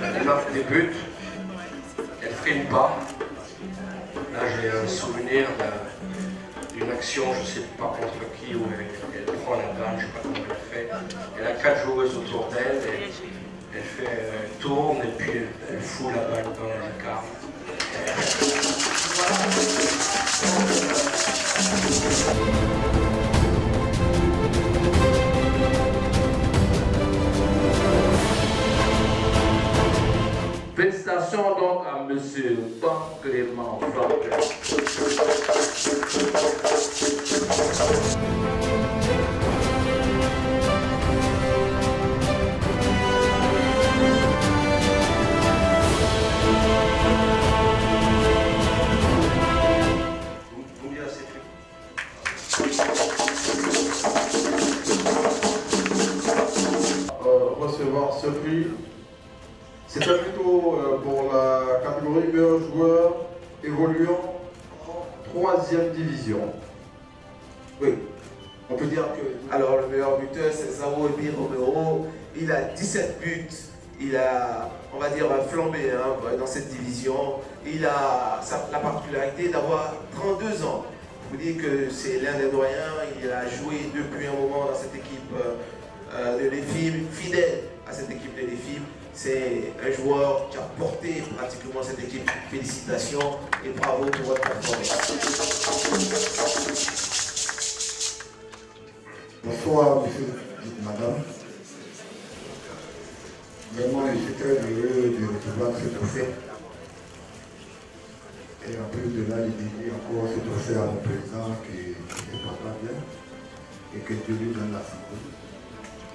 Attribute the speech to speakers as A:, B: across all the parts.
A: Elle marque des buts, elle ne frime pas. Là, j'ai un souvenir d'une action, je ne sais pas contre qui, où elle prend la balle, je ne sais pas comment elle fait. Elle a 4 joueuses autour d'elle, elle tourne et puis elle fout la balle dans la lucarne.
B: Félicitations donc à M. Tom Clément Franck.
C: Recevoir ce prix. C'était plutôt pour la catégorie meilleur joueur évoluant en 3e division.
D: Oui, on peut dire que alors le meilleur buteur c'est Zao Ebi Romero. Il a 17 buts, il a, on va dire, flambé dans cette division. Il a la particularité d'avoir 32 ans. Je vous dis que c'est l'un des doyens, il a joué depuis un moment dans cette équipe de l'EFIM, fidèle à cette équipe de l'EFIM. C'est un joueur qui a porté pratiquement cette équipe. Félicitations et bravo pour votre performance.
E: Bonsoir, monsieur, madame. Vraiment, je suis très heureux de recevoir ce trophée. Et en plus de là, il dédie encore ce trophée à mon président qui ne se porte pas bien et que Dieu lui donne la santé.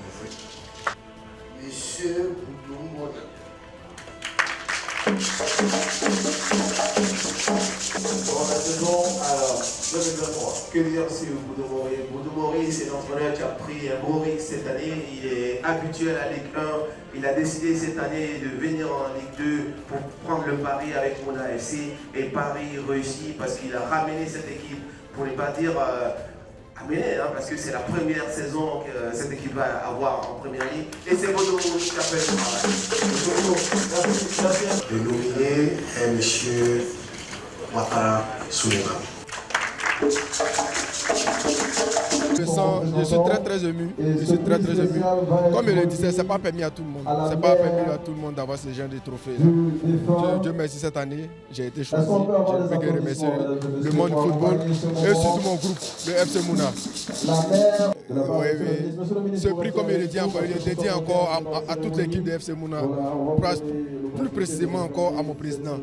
E: Merci. Monsieur Boudou-Moda.
D: Pour la saison, alors, 2023, que dire sur Boudou-Mori? Boudou-Mori, c'est l'entraîneur qui a pris un gros risque cette année. Il est habitué à la Ligue 1. Il a décidé cette année de venir en Ligue 2 pour prendre le pari avec Mouna FC. Et Paris réussit parce qu'il a ramené cette équipe, pour ne pas dire amené, parce que c'est la première saison que cette équipe va avoir en première ligue. Et c'est Boudou-Mori qui a fait le travail.
E: Le nominé est M. Ouattara Souleymane.
F: Je suis très ému. Je suis très ému. Comme il le disait, c'est pas permis à tout le monde. C'est pas permis à tout le monde d'avoir ce genre de trophée. Dieu merci, cette année, j'ai été choisi. Je peux remercier le monde du football et surtout mon groupe, le FC Mouna. Ce prix, comme il le dit encore, il est dédié encore à toute l'équipe de FC Mouna. Plus précisément encore à mon président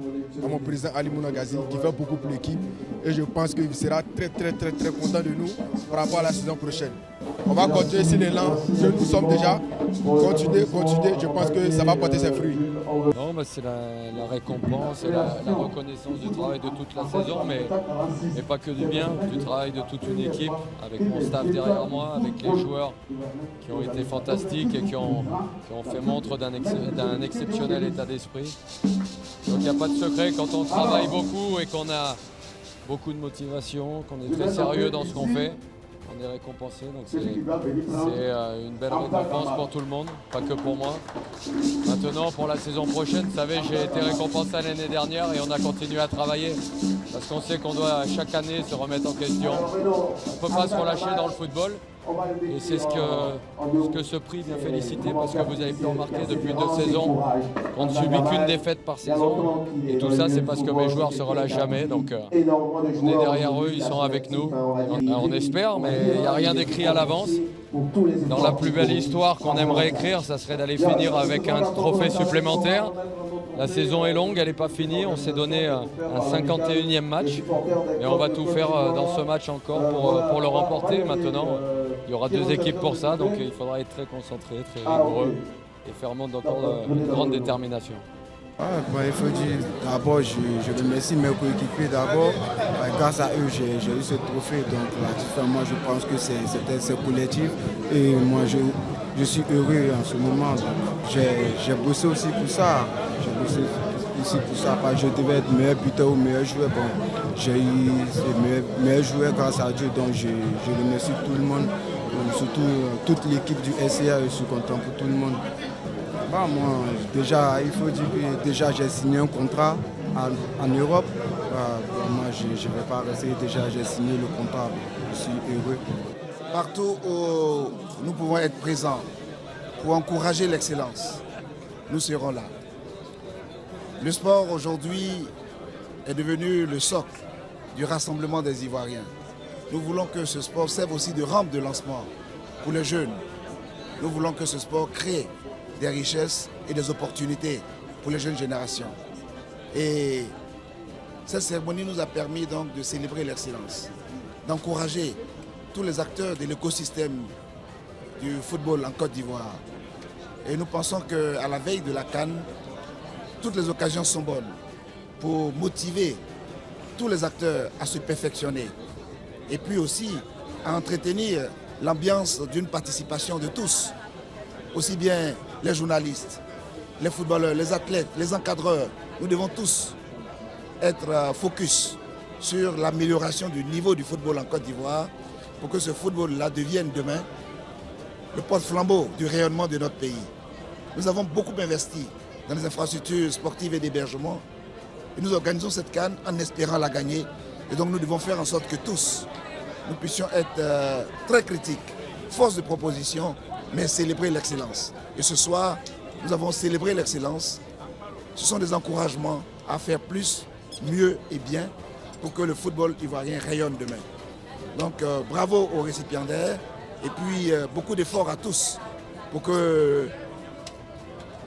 F: Ali Mouna Gazi, qui fait beaucoup pour l'équipe. Et je pense qu'il sera très content de nous par rapport à la saison prochaine. On va continuer sur l'élan que nous sommes déjà. Continuer. Je pense que ça va porter ses fruits.
G: Non, c'est la récompense et la reconnaissance du travail de toute la saison, mais pas que du bien, du travail de toute une équipe, avec mon staff derrière moi, avec les joueurs qui ont été fantastiques et qui ont fait montre d'un exceptionnel état d'esprit. Donc il n'y a pas de secret, quand on travaille beaucoup et qu'on a beaucoup de motivation, qu'on est très sérieux dans ce qu'on fait, on est récompensé, donc c'est une belle récompense pour tout le monde, pas que pour moi. Maintenant, pour la saison prochaine, vous savez, j'ai été récompensé l'année dernière et on a continué à travailler parce qu'on sait qu'on doit chaque année se remettre en question. On ne peut pas se relâcher dans le football et c'est ce que ce prix vient féliciter parce que vous avez pu remarquer depuis 2 saisons qu'on ne subit qu'une défaite par saison et tout ça c'est parce que mes joueurs ne se relâchent jamais, donc on est derrière eux, ils sont avec nous, on espère, mais il n'y a rien d'écrit à l'avance. Dans la plus belle histoire qu'on aimerait écrire, ça serait d'aller finir avec un trophée supplémentaire. La saison est longue, elle n'est pas finie, on s'est donné un 51e match, mais on va tout faire dans ce match encore pour le remporter. Maintenant, il y aura 2 équipes pour ça, donc il faudra être très concentré, très rigoureux et faire montre encore une grande détermination.
F: Il faut dire, d'abord, je remercie mes coéquipiers d'abord. Grâce à eux, j'ai eu ce trophée. Donc, moi, je pense que c'est collectif. Et moi, je suis heureux en ce moment. J'ai bossé aussi pour ça. J'ai bossé aussi pour ça. Je devais être meilleur buteur ou meilleur joueur. Bon, j'ai eu meilleur joueur grâce à Dieu. Donc, je remercie tout le monde. Surtout toute l'équipe du SCA. Je suis content pour tout le monde. Bah, moi, déjà, il faut dire que déjà j'ai signé un contrat en Europe. Moi, je ne vais pas rester. Déjà, j'ai signé le contrat. Je suis heureux.
E: Partout où nous pouvons être présents pour encourager l'excellence, nous serons là. Le sport aujourd'hui est devenu le socle du rassemblement des Ivoiriens. Nous voulons que ce sport serve aussi de rampe de lancement pour les jeunes. Nous voulons que ce sport crée des richesses et des opportunités pour les jeunes générations. Et cette cérémonie nous a permis donc de célébrer l'excellence, d'encourager tous les acteurs de l'écosystème du football en Côte d'Ivoire. Et nous pensons qu'à la veille de la CAN, toutes les occasions sont bonnes pour motiver tous les acteurs à se perfectionner et puis aussi à entretenir l'ambiance d'une participation de tous, aussi bien les journalistes, les footballeurs, les athlètes, les encadreurs. Nous devons tous être focus sur l'amélioration du niveau du football en Côte d'Ivoire pour que ce football-là devienne demain le porte-flambeau du rayonnement de notre pays. Nous avons beaucoup investi dans les infrastructures sportives et d'hébergement et nous organisons cette CAN en espérant la gagner. Et donc nous devons faire en sorte que tous, nous puissions être très critiques, force de proposition, mais célébrer l'excellence. Et ce soir, nous avons célébré l'excellence. Ce sont des encouragements à faire plus, mieux et bien pour que le football ivoirien rayonne demain. Donc bravo aux récipiendaires et puis beaucoup d'efforts à tous pour que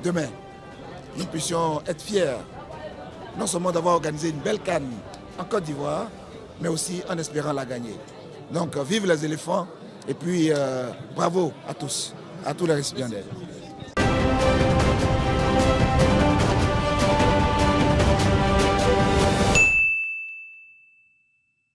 E: demain, nous puissions être fiers non seulement d'avoir organisé une belle CAN en Côte d'Ivoire, mais aussi en espérant la gagner. Donc vive les éléphants et puis bravo à tous les récipiendaires.